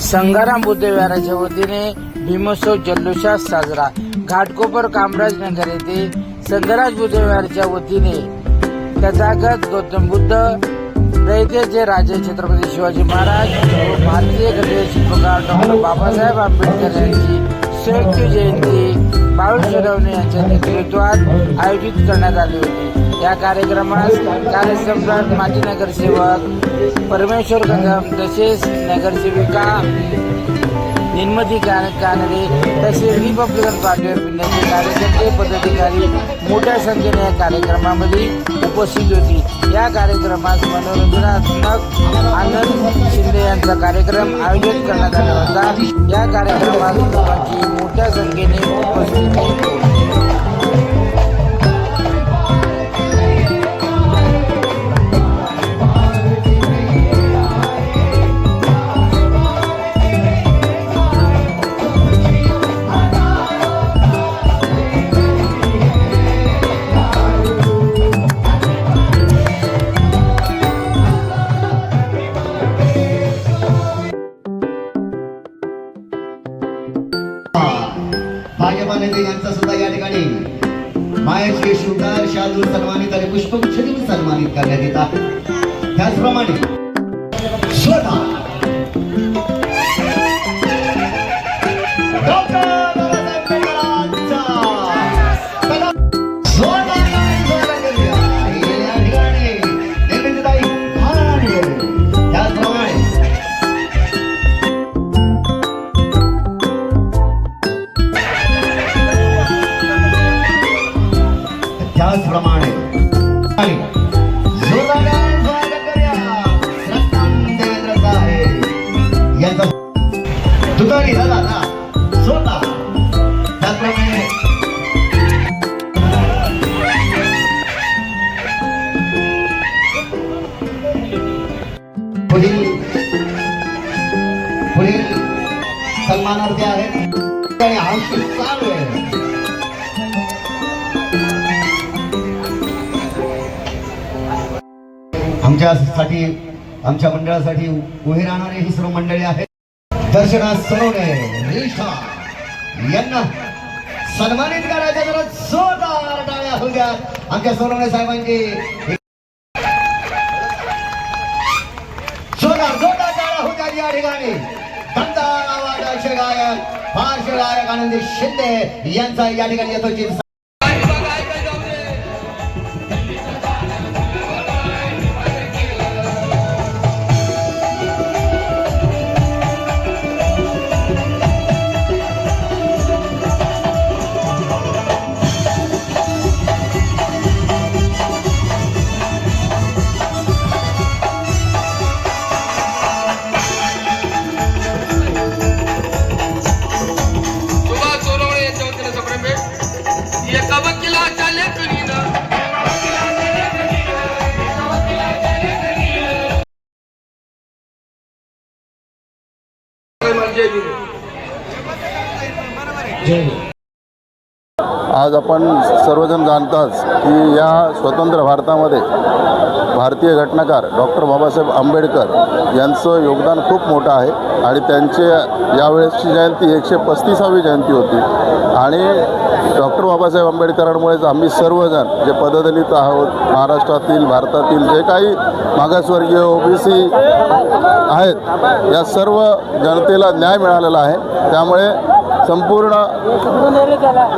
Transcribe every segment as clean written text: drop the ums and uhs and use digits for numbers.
संगाराम बुद्धविहाराच्या वतीने भीमोत्सव जल्लोषात साजरा। घाटकोपर कामराज नगर येथे संगाराम बुद्धविहाराच्या वतीने तथागत गौतम बुद्ध, रयतेचे राजे छत्रपती शिवाजी महाराज व भारतीय घटनेचे शिल्पकार डॉक्टर बाबासाहेब आंबेडकर यांची संयुक्त जयंती 22 शिरवणे यांच्या नेतृत्वात आयोजित करण्यात आली होती। या कार्यक्रमास कार्यसम्राट माजी नगरसेवक परमेश्वर कदम तसेच नगरसेविका निर्मती कानडे तसेच रिपब्लिकन पार्टी ऑफ इंडियाचे कार्यकर्ते पदाधिकारी मोठ्या संख्येने या कार्यक्रमामध्ये उपस्थित होती। या कार्यक्रमास मनोरंजनात्मक आनंद शिंदे यांचा कार्यक्रम आयोजित करण्यात आला होता। या कार्यक्रमात लोकांची मोठ्या संख्येने उपस्थिती होती। भाजपा नेते यांचा सुद्धा या ठिकाणी मायाची शुगार शालू सन्मानित आणि पुष्पगुच्छ देऊन सन्मानित करण्यात येतात। त्याचप्रमाणे त्याचप्रमाणे देवेंद्र साहेब यांचा तुतारी झाला ना स्वतः। त्याचप्रमाणे पुढील सन्मानार्थी आहेत आणि आयुष्य चालू आहे। आमच्यासाठी आमच्या मंडळासाठी उभे राहणारे ही सर्व मंडळी आहेत। दर्शना सोनवणे रेषा यांना सन्मानित करायचं, जरा जोरदार टाळ्या होऊ द्या आमच्या सोनवणे साहेबांची। जोरदार टाळ्या होऊ द्या या ठिकाणी। दमदार आवाजाचे गायक फारसे गायक आनंदी शिंदे यांचा या ठिकाणी येतो। आज आपण सर्वजण जाणताच की या स्वतंत्र भारतामध्ये भारतीय घटनाकार डॉक्टर बाबासाहेब आंबेडकर यांचं योगदान खूप मोठं आहे आणि त्यांचे यावेळेसची जयंती 135वी जयंती होती। आणि डॉक्टर बाबासाहेब आंबेडकरांमुळेच आम्ही सर्वजण जे पददलित आहोत, महाराष्ट्रातील भारतातील जे काही मागासवर्गीय ओबीसी आहेत, या सर्व जनतेला न्याय मिळालेला आहे। त्यामुळे संपूर्ण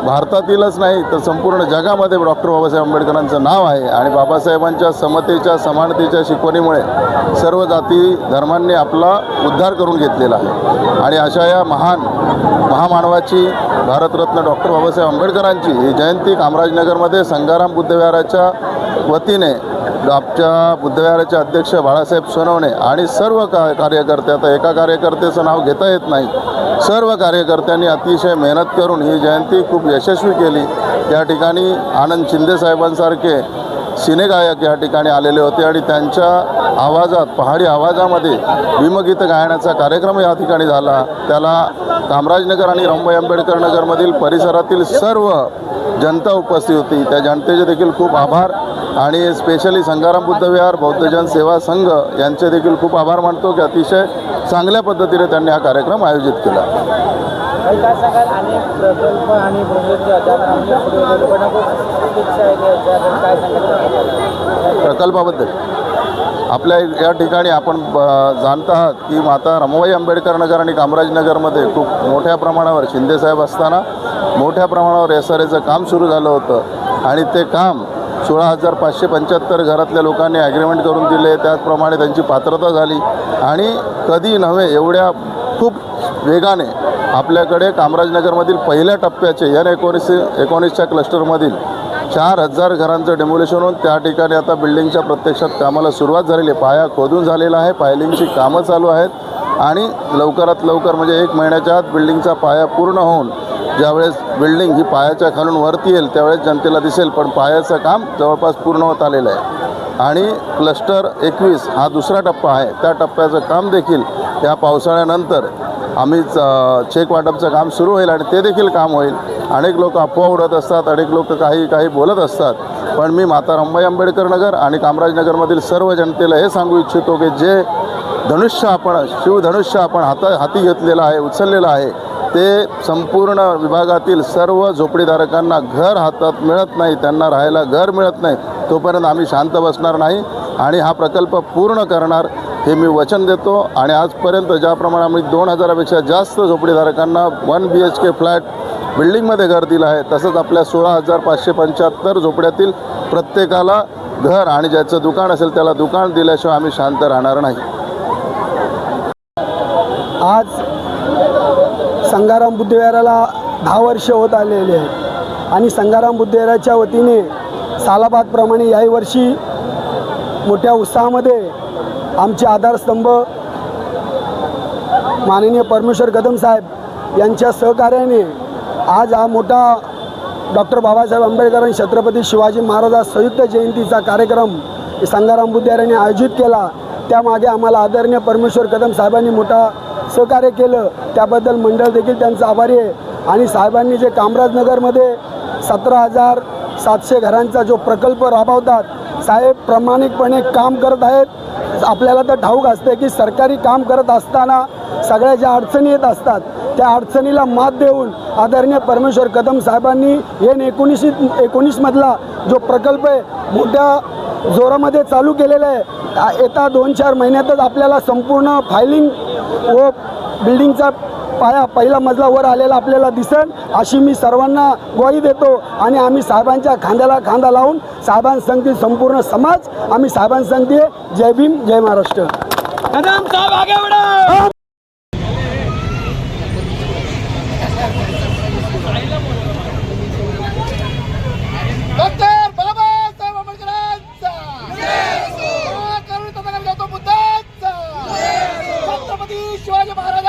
भारतातीलच नाही तर संपूर्ण जगामध्ये डॉक्टर बाबासाहेब आंबेडकरांचं नाव आहे। आणि बाबासाहेबांच्या समतेच्या समानतेच्या शिकवणीमुळे सर्व जाती धर्मांनी आपला उद्धार करून घेतलेला आहे। आणि अशा या महामानवाची भारतरत्न डॉक्टर बाबासाहेब आंबेडकरांची ही जयंती कामराजनगरमध्ये संगाराम बुद्धविहाराच्या वतीने आमच्या बुद्धविहाराचे अध्यक्ष बाळासाहेब सोनवणे आणि सर्व कार्यकर्ते, आता एका कार्यकर्त्याचं नाव घेता येत नाही, सर्व कार्यकर्त्यांनी अतिशय मेहनत करून ही जयंती खूप यशस्वी केली। त्या ठिकाणी आनंद शिंदे साहेबांसारखे सिनेगायक या ठिकाणी आलेले होते आणि त्यांच्या आवाजात, पहाडी आवाजामध्ये भीमगीत गायनाचा कार्यक्रम या ठिकाणी झाला. त्याला कामराजनगर आणि रमाबाई आंबेडकर नगरमधील परिसरातील सर्व जनता उपस्थित होती. त्या जनतेचे देखील खूप आभार आणि स्पेशली संगाराम बुद्ध विहार बौद्धजन सेवा संघ यांचे देखील खूप आभार मानतो की अतिशय चांगल्या पद्धतीने त्यांनी हा कार्यक्रम आयोजित केला. काय सांगाल अनेक प्रकल्प आणि प्रोजेक्ट काय सांगाल प्रकल्पाबद्दल आपल्या या ठिकाणी आपण जाणत आहात की माता रमाबाई आंबेडकर नगर आणि कामराजनगरमध्ये खूप मोठ्या प्रमाणावर शिंदेसाहेब असताना मोठ्या प्रमाणावर SRAचं काम सुरू झालं होतं आणि ते काम 16,575 घरातल्या लोकांनी ॲग्रीमेंट करून दिले. त्याचप्रमाणे त्यांची पात्रता झाली आणि कधी नव्हे एवढ्या खूप वेगाने आपल्याकडे कामराजनगरमधील पहिल्या टप्प्याचे N19च्या क्लस्टरमधील 4,000 घरांचं डेमोलेशन होऊन त्या ठिकाणी आता बिल्डिंगच्या प्रत्यक्षात कामाला सुरुवात झालेली आहे. पाया खोदून झालेला आहे, पायलिंगची कामं चालू आहेत आणि लवकरात लवकर म्हणजे 1 महिन्याच्या आत बिल्डिंगचा पाया पूर्ण होऊन ज्यावेळेस बिल्डिंग ही पायाच्या खालून वरती येईल त्यावेळेस जनतेला दिसेल. पण पायाचं काम जवळपास पूर्ण होत आलेलं आहे आणि क्लस्टर 21 हा दुसरा टप्पा आहे. त्या टप्प्याचं काम देखील या पावसाळ्यानंतर आम्ही चेक वाटपचं काम सुरू होईल आणि ते देखील काम होईल. अनेक लोक अफवा उडत असतात, अनेक लोक काही बोलत असतात, पण मी माता रमाबाई आंबेडकर नगर आणि कामराजनगरमधील सर्व जनतेला हे सांगू इच्छितो की जे शिवधनुष्य आपण हाती घेतलेलं आहे, उचललेलं आहे, ते संपूर्ण विभागातील सर्व झोपडीधारकांना घर हातात मिळत नाही, त्यांना राहायला घर मिळत नाही, तोपर्यंत आम्ही शांत बसणार नाही आणि हा प्रकल्प पूर्ण करणार हे मी वचन देतो. आणि आजपर्यंत ज्याप्रमाणे आम्ही 2,000पेक्षा जास्त झोपडीधारकांना 1 BHK फ्लॅट बिल्डिंगमध्ये घर दिलं आहे, तसंच आपल्या 16,575 झोपड्यातील प्रत्येकाला घर आणि ज्याचं दुकान असेल त्याला दुकान दिल्याशिवाय आम्ही शांत राहणार नाही. आज संगाराम बुद्धविहाराला 10 वर्ष होत आलेले आहेत आणि संगाराम बुद्धविहाराच्या वतीने सालाबादप्रमाणे याही वर्षी मोठ्या उत्साहामध्ये आमचे आधारस्तंभ माननीय परमेश्वर कदम साहेब यांच्या सहकार्याने आज हा मोठा डॉक्टर बाबासाहेब आंबेडकर आणि छत्रपती शिवाजी महाराज संयुक्त जयंतीचा कार्यक्रम संगाराम बुद्धविहाराने आयोजित केला. त्यामागे आम्हाला आदरणीय परमेश्वर कदम साहेबांनी मोठा सहकार्य केलं, त्याबद्दल मंडळ देखील त्यांचा आभारी आहे. आणि साहेबांनी जे कामराजनगरमध्ये 17,700 घरांचा जो प्रकल्प राबवतात, साहेब प्रामाणिकपणे काम करत आहेत. आपल्याला तर ठाऊक असते की सरकारी काम करत असताना सगळ्या ज्या अडचणी येत असतात त्या अडचणीला मात देऊन आदरणीय परमेश्वर कदम साहेबांनी N19मधला जो प्रकल्प आहे मोठ्या जोरामध्ये चालू केलेला आहे. येत्या 2-4 महिन्यातच आपल्याला संपूर्ण फायलिंग व बिल्डिंगचा पाया पहिला मजला वर आलेला आपल्याला दिसेल अशी मी सर्वांना ग्वाही देतो. आणि आम्ही साहेबांच्या खांद्याला खांदा लावून साहेबांसंगती संपूर्ण समाज आम्ही साहेबांसंगती आहे. जय भीम, जय महाराष्ट्र. कदम साहेब आगे बढ़ो. डॉक्टर बाबासाहेब आंबेडकरांचा जय हो. महाकरुणी तथागत गौतम बुद्धांचा छत्रपती शिवाजी महाराज